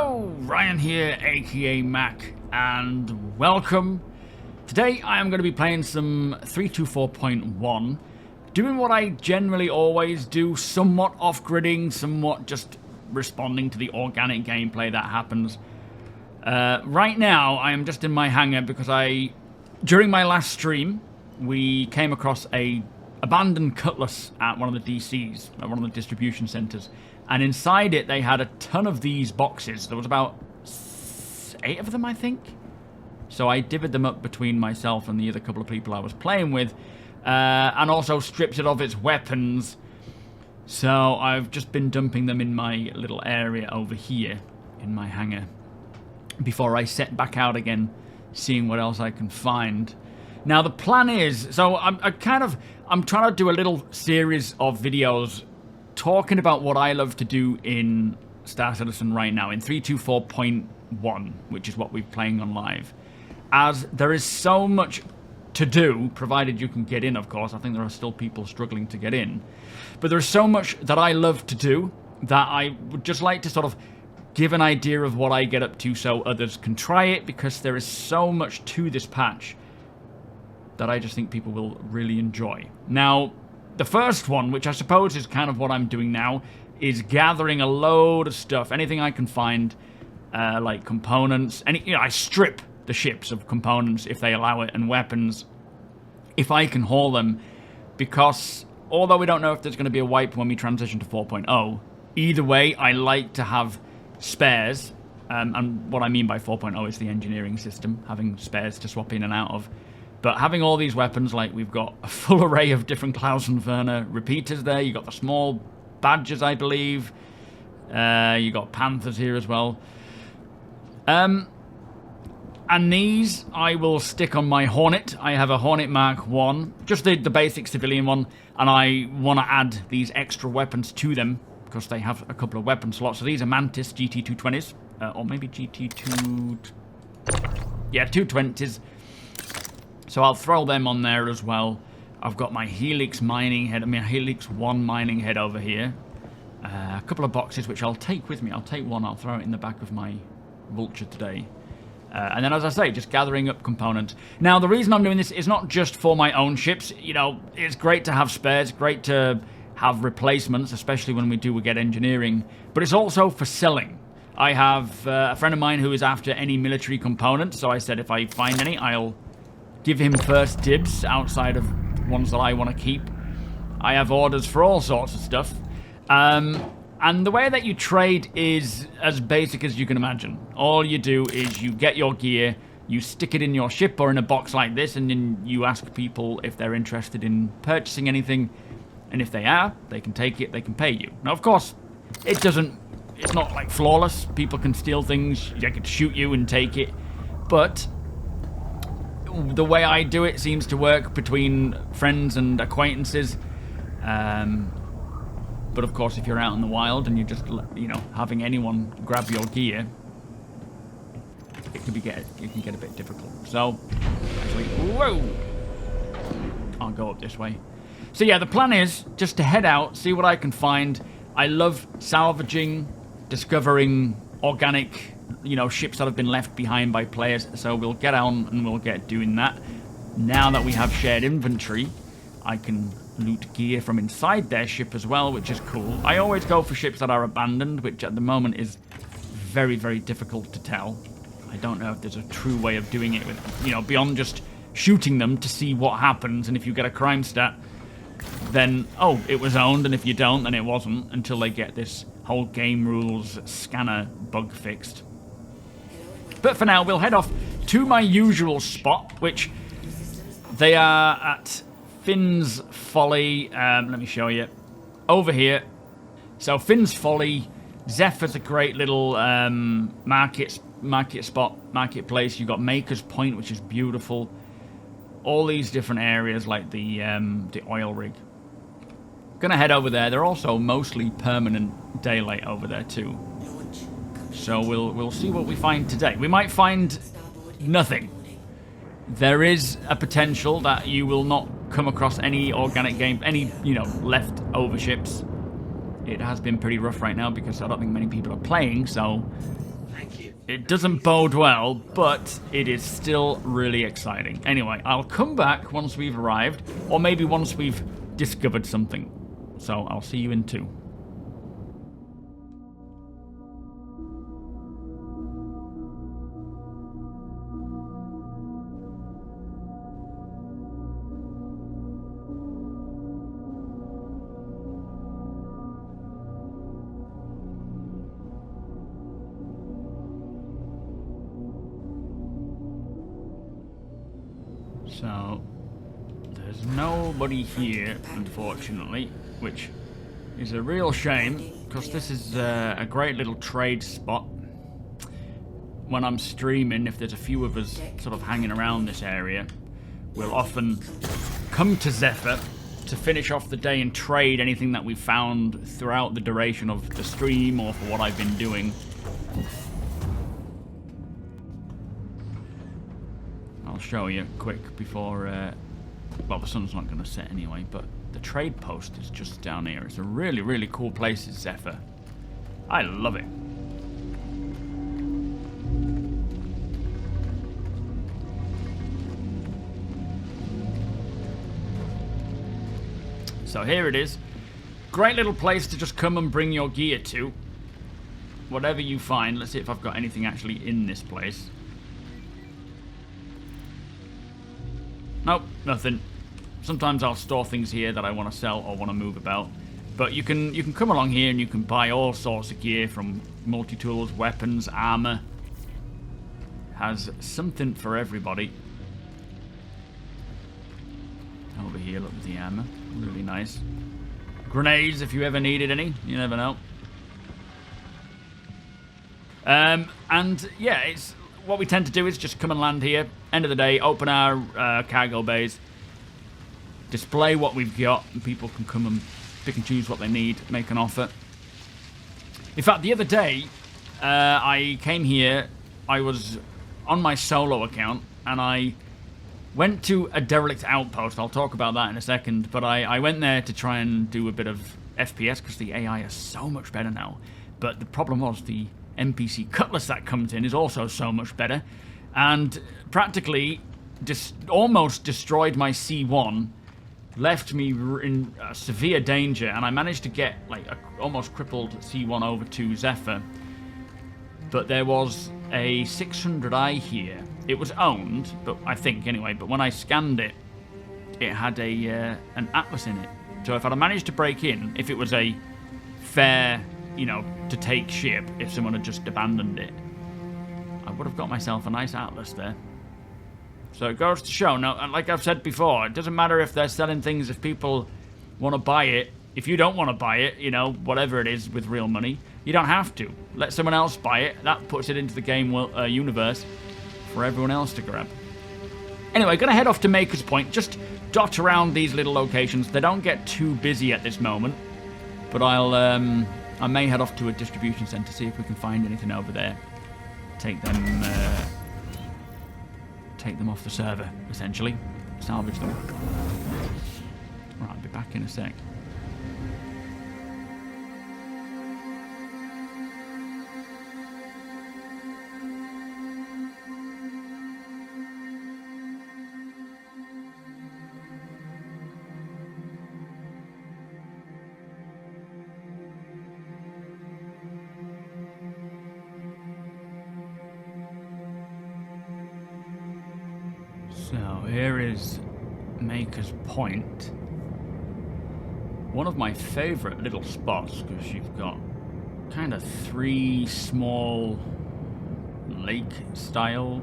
Hello, Ryan here, aka Mac, and welcome. Today I am going to be playing some 324.1, doing what I generally always do, somewhat off-gridding, somewhat just responding to the organic gameplay that happens. Right now I am just in my hangar because during my last stream, we came across a abandoned cutlass at one of the DCs, at one of the distribution centers. And inside it, they had a ton of these boxes. There was about 8 of them, I think. So I divvied them up between myself and the other couple of people I was playing with. And also stripped it of its weapons. So I've just been dumping them in my little area over here in my hangar. Before I set back out again, seeing what else I can find. Now the plan is, so I'm trying to do a little series of videos talking about what I love to do in StarCitizen right now, in 324.1, which is what we're playing on live. As there is so much to do, provided you can get in, of course. I think there are still people struggling to get in. But there's so much that I love to do that I would just like to sort of give an idea of what I get up to so others can try it, because there is so much to this patch that I just think people will really enjoy. Now, the first one, which I suppose is kind of what I'm doing now, is gathering a load of stuff, anything I can find, like components. I strip the ships of components if they allow it, and weapons, if I can haul them, because although we don't know if there's going to be a wipe when we transition to 4.0, either way, I like to have spares, and what I mean by 4.0 is the engineering system, having spares to swap in and out of. But having all these weapons, like we've got a full array of different Klausenwerner repeaters there. You got the small badgers, I believe. You got Panthers here as well. And these I will stick on my Hornet. I have a Hornet Mark 1, just the basic civilian one. And I want to add these extra weapons to them because they have a couple of weapon slots. So these are Mantis GT220s, or maybe GT2... Yeah, 220s. So I'll throw them on there as well. I've got my Helix mining head, Helix 1 mining head over here. A couple of boxes which I'll take with me. I'll take one, I'll throw it in the back of my Vulture today. And then, as I say, just gathering up components. Now, the reason I'm doing this is not just for my own ships. You know, it's great to have spares, great to have replacements, especially when we get engineering. But it's also for selling. I have a friend of mine who is after any military components, so I said if I find any, I'll give him first dibs outside of ones that I want to keep. I have orders for all sorts of stuff. And the way that you trade is as basic as you can imagine. All you do is you get your gear, you stick it in your ship or in a box like this, and then you ask people if they're interested in purchasing anything. And if they are, they can take it, they can pay you. Now, of course, it's not like flawless. People can steal things, they can shoot you and take it. But the way I do it seems to work between friends and acquaintances. But of course, if you're out in the wild and you're just, having anyone grab your gear, it can get a bit difficult. So, actually, whoa! I'll go up this way. So yeah, the plan is just to head out, see what I can find. I love salvaging, discovering organic ships that have been left behind by players, so we'll get on and we'll get doing that. Now that we have shared inventory, I can loot gear from inside their ship as well, which is cool. I always go for ships that are abandoned, which at the moment is very, very difficult to tell. I don't know if there's a true way of doing it with, beyond just shooting them to see what happens, and if you get a crime stat, then, oh, it was owned, and if you don't, then it wasn't, until they get this whole game rules scanner bug fixed. But for now, we'll head off to my usual spot, which they are at Finn's Folly. Let me show you. Over here. So Finn's Folly. Zephyr's a great little market spot, marketplace. You've got Maker's Point, which is beautiful. All these different areas, like the oil rig. Gonna head over there. They're also mostly permanent daylight over there too. So we'll see what we find today. We might find nothing. There is a potential that you will not come across any organic game, any leftover ships. It has been pretty rough right now because I don't think many people are playing. So It doesn't bode well, but it is still really exciting. Anyway, I'll come back once we've arrived, or maybe once we've discovered something. So I'll see you in 2. So, there's nobody here, unfortunately, which is a real shame, because this is a great little trade spot. When I'm streaming, if there's a few of us sort of hanging around this area, we'll often come to Zephyr to finish off the day and trade anything that we found throughout the duration of the stream or for what I've been doing. Show you quick before well, the sun's not going to set anyway, but the trade post is just down here. It's a really, really cool place, is Zephyr. I love it. So here it is. Great little place to just come and bring your gear to. Whatever you find. Let's see if I've got anything actually in this place. Nope, nothing. Sometimes I'll store things here that I want to sell or want to move about. But you can come along here and you can buy all sorts of gear, from multi-tools, weapons, armor. Has something for everybody. Over here, look at the armor. Really nice. Grenades, if you ever needed any. You never know. And yeah, it's... What we tend to do is just come and land here, end of the day, open our cargo bays, display what we've got, and people can come and pick and choose what they need, make an offer. In fact, the other day, I came here, I was on my solo account, and I went to a derelict outpost. I'll talk about that in a second, but I went there to try and do a bit of FPS, because the AI is so much better now. But the problem was the NPC cutlass that comes in is also so much better, and practically almost destroyed my C1, left me in severe danger, and I managed to get like a almost crippled C1 over to Zephyr. But there was a 600i here. It was owned, but I think anyway, but when I scanned it, it had an atlas in it. So if I'd have managed to break in, if it was a fair, you know, to take ship, if someone had just abandoned it, I would have got myself a nice atlas there. So it goes to show, now, like I've said before, it doesn't matter if they're selling things, if people want to buy it. If you don't want to buy it, you know, whatever it is with real money, you don't have to. Let someone else buy it. That puts it into the game universe for everyone else to grab. Anyway, gonna head off to Maker's Point, just dot around these little locations. They don't get too busy at this moment, but I may head off to a distribution centre, see if we can find anything over there. Take them off the server, essentially. Salvage them. Right, I'll be back in a sec. So here is Maker's Point. One of my favourite little spots, because you've got kind of 3 small lake-style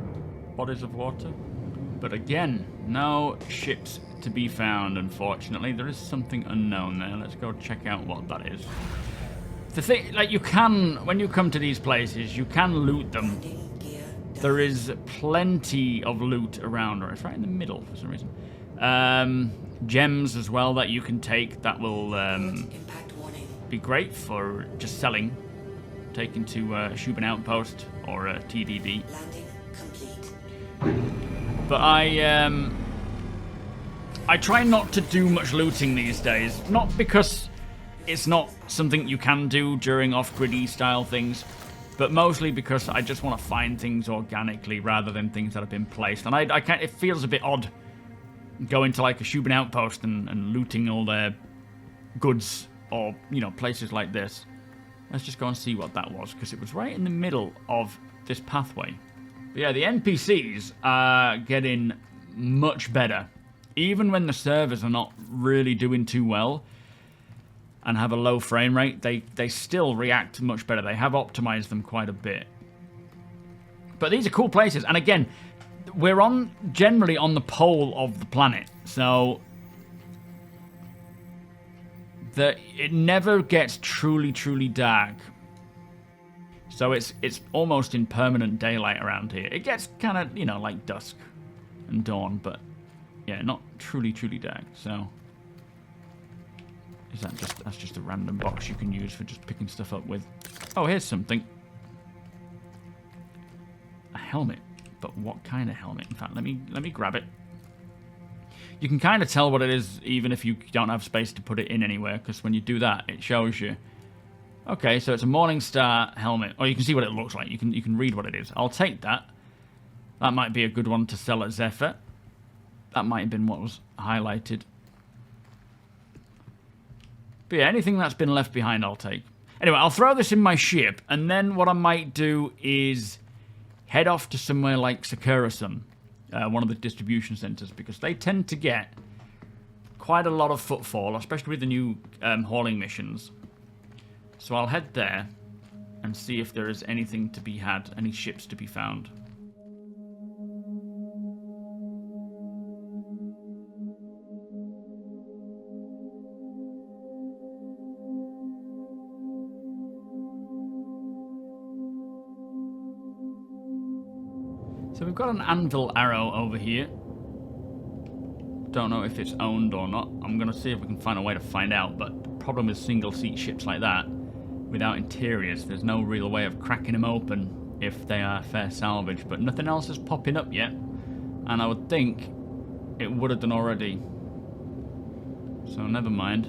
bodies of water. But again, no ships to be found, unfortunately. There is something unknown there. Let's go check out what that is. The thing, like, you can, when you come to these places, you can loot them. There is plenty of loot around, or it's right in the middle for some reason. Gems as well that you can take that will be great for just selling. Taken to a Shubin Outpost or a TDD. But I try not to do much looting these days. Not because it's not something you can do during off-griddy style things, But mostly because I just want to find things organically rather than things that have been placed. And I can't, it feels a bit odd going to like a Shubin outpost and looting all their goods or, you know, places like this. Let's just go and see what that was, because it was right in the middle of this pathway. But yeah, the NPCs are getting much better. Even when the servers are not really doing too well and have a low frame rate, they still react much better. They have optimized them quite a bit. But these are cool places. And again, we're generally on the pole of the planet. So it never gets truly, truly dark. So it's almost in permanent daylight around here. It gets kind of, you know, like dusk and dawn, but yeah, not truly, truly dark. So that's just a random box you can use for just picking stuff up with. Oh, here's something. A helmet. But what kind of helmet? In fact, let me grab it. You can kind of tell what it is even if you don't have space to put it in anywhere, because when you do that, it shows you. Okay, so it's a Morningstar helmet. Or you can see what it looks like. You can read what it is. I'll take that. That might be a good one to sell at Zephyr. That might have been what was highlighted. But yeah, anything that's been left behind, I'll take. Anyway, I'll throw this in my ship, and then what I might do is head off to somewhere like Sakura-sun, one of the distribution centers, because they tend to get quite a lot of footfall, especially with the new hauling missions. So I'll head there and see if there is anything to be had, any ships to be found. So we've got an Anvil Arrow over here. Don't know if it's owned or not. I'm going to see if we can find a way to find out, but the problem with single-seat ships like that, without interiors, there's no real way of cracking them open if they are fair salvage, but nothing else is popping up yet, and I would think it would have done already. So never mind.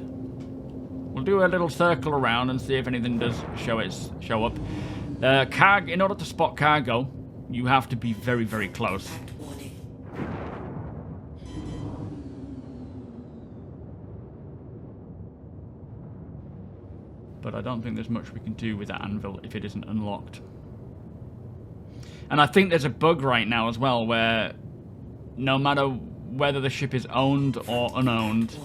We'll do a little circle around and see if anything does show up. In order to spot cargo, you have to be very, very close. But I don't think there's much we can do with that anvil if it isn't unlocked. And I think there's a bug right now as well where no matter whether the ship is owned or unowned,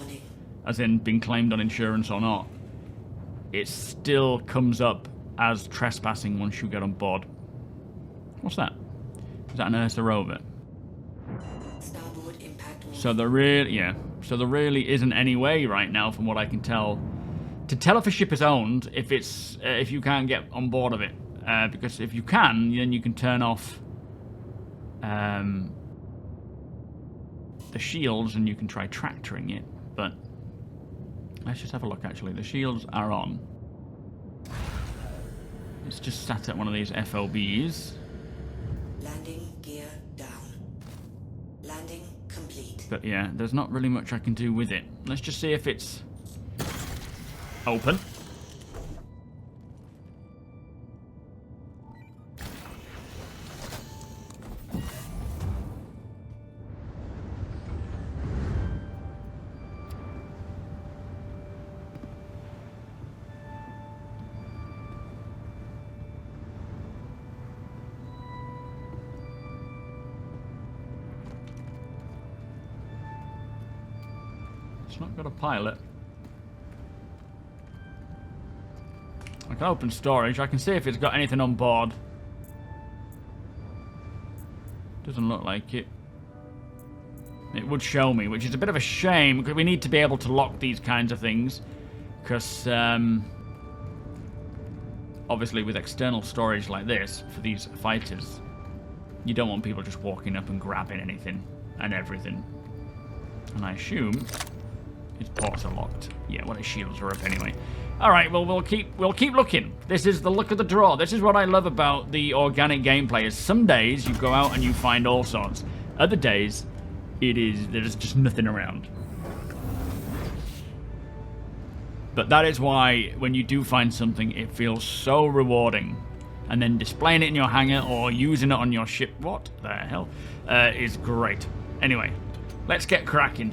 as in being claimed on insurance or not, it still comes up as trespassing once you get on board. What's that? Is that an Ursa rover? So there really isn't any way right now, from what I can tell, to tell if a ship is owned if you can't get on board of it. Because if you can, then you can turn off the shields and you can try tractoring it. But let's just have a look. Actually, the shields are on. It's just sat at one of these FOBs. Landing gear down. Landing complete. But yeah, there's not really much I can do with it. Let's just see if it's open. It's not got a pilot. I can open storage. I can see if it's got anything on board. Doesn't look like it. It would show me, which is a bit of a shame, because we need to be able to lock these kinds of things. Because, obviously with external storage like this, for these fighters, you don't want people just walking up and grabbing anything and everything. And I assume its ports are locked. Yeah, well, its shields are up anyway. Alright, well, we'll keep looking. This is the luck of the draw. This is what I love about the organic gameplay, is some days you go out and you find all sorts. Other days, there's just nothing around. But that is why, when you do find something, it feels so rewarding. and then displaying it in your hangar or using it on your ship, what the hell, is great. Anyway, let's get cracking.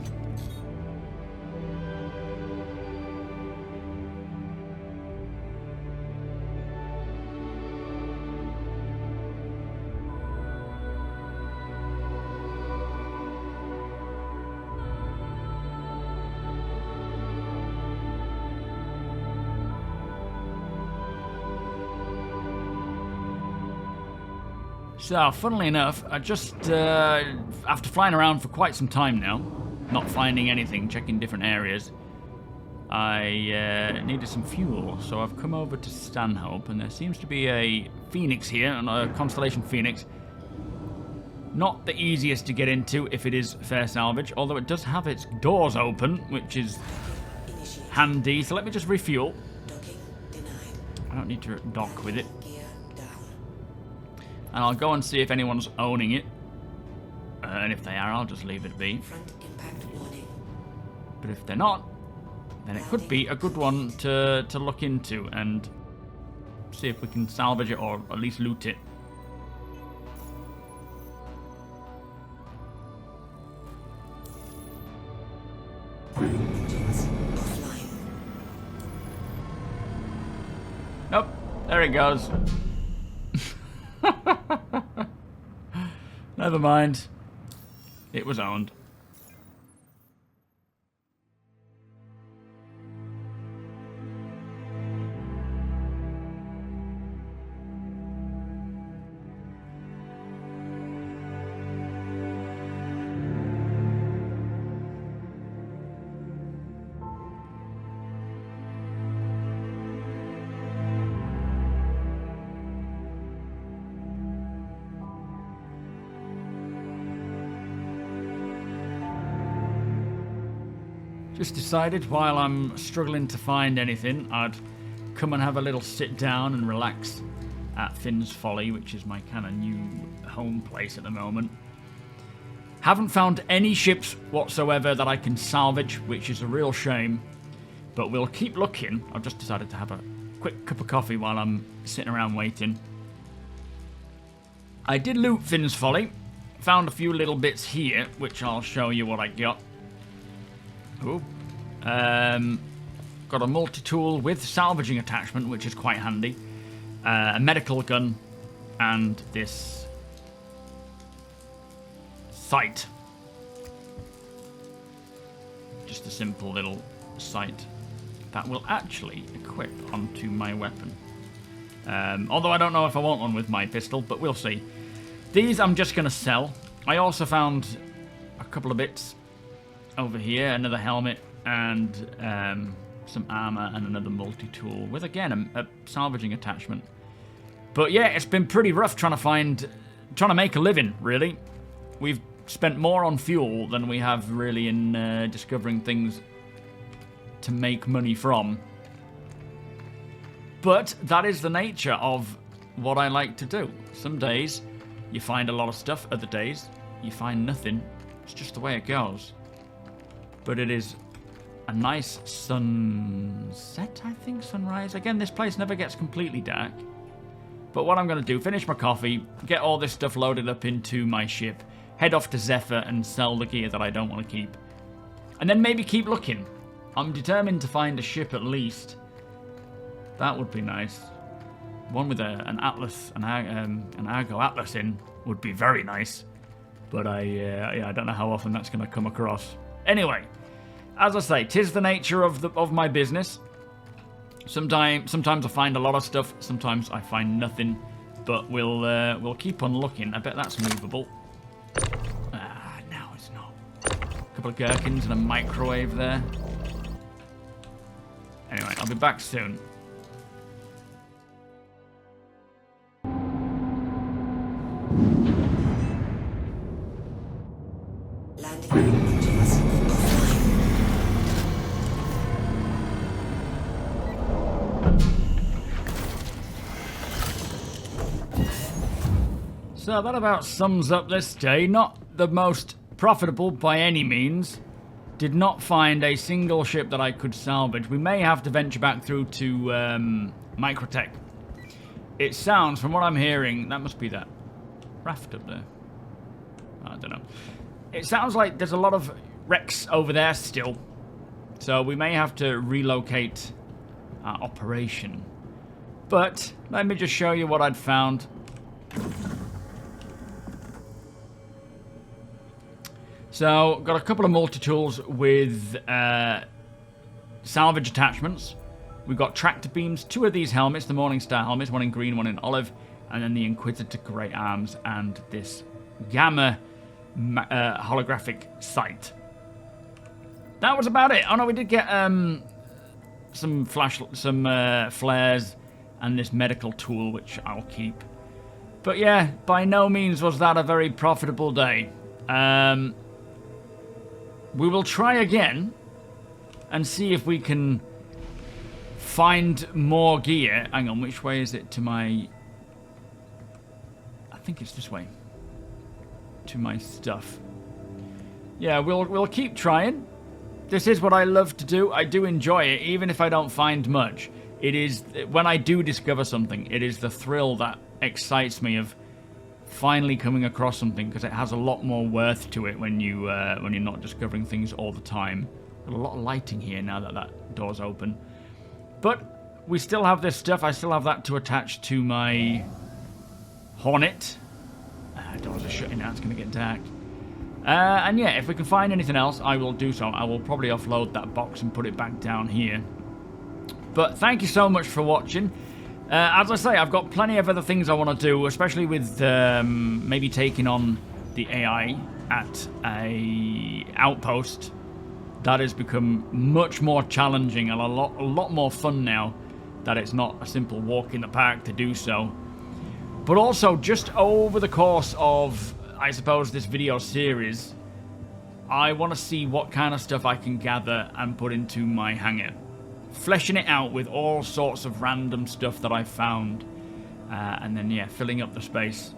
So, funnily enough, I just, after flying around for quite some time now, not finding anything, checking different areas, I needed some fuel, so I've come over to Stanhope, and there seems to be a Phoenix here, a Constellation Phoenix. Not the easiest to get into if it is fair salvage, although it does have its doors open, which is handy. So let me just refuel. I don't need to dock with it. And I'll go and see if anyone's owning it. And if they are, I'll just leave it be. But if they're not, then it could be a good one to look into and see if we can salvage it or at least loot it. Nope, there it goes. Never mind. It was owned. Just decided while I'm struggling to find anything, I'd come and have a little sit down and relax at Finn's Folly, which is my kind of new home place at the moment. Haven't found any ships whatsoever that I can salvage, which is a real shame, but we'll keep looking. I've just decided to have a quick cup of coffee while I'm sitting around waiting. I did loot Finn's Folly, found a few little bits here, which I'll show you what I got. Ooh. Got a multi-tool with salvaging attachment, which is quite handy. A medical gun, and this sight. Just a simple little sight that will actually equip onto my weapon. Although I don't know if I want one with my pistol, but we'll see. These I'm just going to sell. I also found a couple of bits over here, another helmet and some armor and another multi-tool with, again, a salvaging attachment. But yeah, it's been pretty rough trying to make a living, really. We've spent more on fuel than we have really in discovering things to make money from. But that is the nature of what I like to do. Some days you find a lot of stuff, other days you find nothing. It's just the way it goes. But it is a nice sunset, I think, sunrise. Again, this place never gets completely dark. But what I'm going to do, finish my coffee, get all this stuff loaded up into my ship, head off to Zephyr and sell the gear that I don't want to keep. And then maybe keep looking. I'm determined to find a ship at least. That would be nice. One with an Atlas, an Argo Atlas in would be very nice. But I don't know how often that's going to come across. Anyway, as I say, 'tis the nature of my business. Sometimes I find a lot of stuff, sometimes I find nothing, but we'll keep on looking. I bet that's movable. No, it's not. A couple of gherkins and a microwave there. Anyway, I'll be back soon. So that about sums up this day. Not the most profitable by any means. Did not find a single ship that I could salvage. We may have to venture back through to Microtech it sounds, from what I'm hearing, that must be that raft up there. I don't know. It sounds like there's a lot of wrecks over there still. So we may have to relocate our operation. But let me just show you what I'd found. So, got a couple of multi-tools with salvage attachments. We've got tractor beams, 2 of these helmets, the Morningstar helmets, 1 in green, 1 in olive, and then the Inquisitor great arms and this Gamma holographic sight. That was about it. Oh no, we did get some flares and this medical tool, which I'll keep. But yeah, by no means was that a very profitable day. We will try again and see if we can find more gear. Hang on, which way is it to my... I think it's this way. To my stuff. Yeah, we'll keep trying. This is what I love to do. I do enjoy it, even if I don't find much. It is, when I do discover something, it is the thrill that excites me of finally coming across something, because it has a lot more worth to it when you're not discovering things all the time. Got a lot of lighting here now that that door's open. But we still have this stuff. I still have that to attach to my Hornet. Doors are shutting now. It's going to get dark. And yeah, if we can find anything else, I will do so. I will probably offload that box and put it back down here. But thank you so much for watching. As I say, I've got plenty of other things I want to do, especially with maybe taking on the AI at a outpost. That has become much more challenging and a lot more fun now that it's not a simple walk in the park to do so. But also, just over the course of, I suppose, this video series, I want to see what kind of stuff I can gather and put into my hangar. Fleshing it out with all sorts of random stuff that I've found. And then, yeah, filling up the space.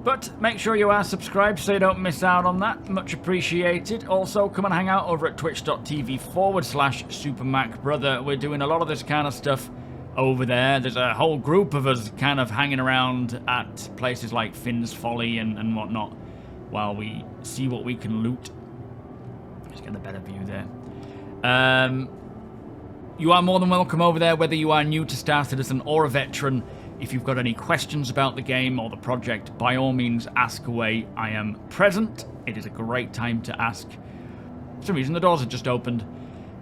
But make sure you are subscribed so you don't miss out on that. Much appreciated. Also, come and hang out over at twitch.tv/SuperMacBrother. We're doing a lot of this kind of stuff over there. There's a whole group of us kind of hanging around at places like Finn's Folly and whatnot while we see what we can loot. Let's get a better view there. You are more than welcome over there, whether you are new to Star Citizen or a veteran. If you've got any questions about the game or the project, by all means, ask away. I am present. It is a great time to ask. For some reason, the doors have just opened.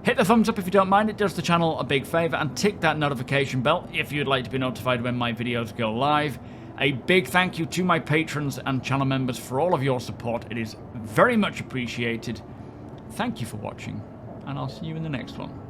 Hit the thumbs up if you don't mind. It does the channel a big favour. And tick that notification bell if you'd like to be notified when my videos go live. A big thank you to my patrons and channel members for all of your support. It is very much appreciated. Thank you for watching, and I'll see you in the next one.